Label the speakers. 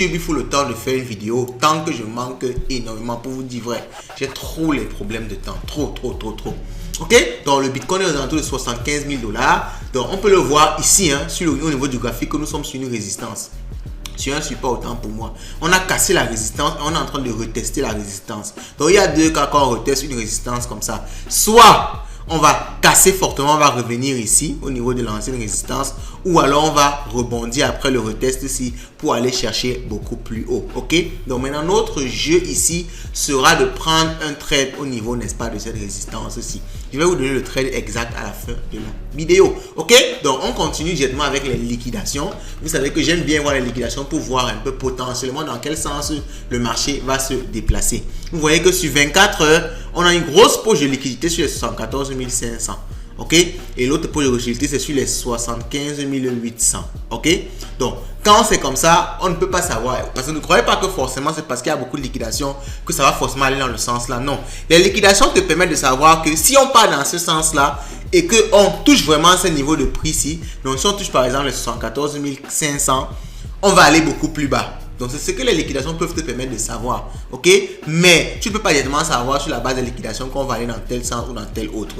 Speaker 1: Il faut le temps de faire une vidéo tant que je manque énormément pour vous dire vrai. J'ai trop les problèmes de temps. Trop. Ok, donc le Bitcoin est aux alentours de 75 000 $. Donc on peut le voir ici, hein, au niveau du graphique, que nous sommes sur une résistance. Sur un support autant pour moi. On a cassé la résistance et on est en train de retester la résistance. Donc il y a deux cas quand on reteste une résistance comme ça. Soit on va casser fortement, on va revenir ici au niveau de l'ancienne résistance, ou alors on va rebondir après le retest ici pour aller chercher beaucoup plus haut. Ok, donc maintenant notre jeu ici sera de prendre un trade au niveau, n'est-ce pas, de cette résistance ici. Je vais vous donner le trade exact à la fin de la vidéo. Ok, donc on continue directement avec les liquidations. Vous savez que j'aime bien voir les liquidations pour voir un peu potentiellement dans quel sens le marché va se déplacer. Vous voyez que sur 24 heures, on a une grosse poche de liquidité sur les 74 500. Ok, et l'autre poche de liquidité c'est sur les 75 800. Ok, donc quand c'est comme ça, on ne peut pas savoir. Parce que ne croyez pas que forcément c'est parce qu'il y a beaucoup de liquidations que ça va forcément aller dans le sens là. Non, les liquidations te permettent de savoir que si on part dans ce sens là et qu'on touche vraiment ce niveau de prix ci, donc si on touche par exemple les 74 500, on va aller beaucoup plus bas. Donc c'est ce que les liquidations peuvent te permettre de savoir. Ok, mais tu ne peux pas directement savoir sur la base des liquidations qu'on va aller dans tel sens ou dans tel autre.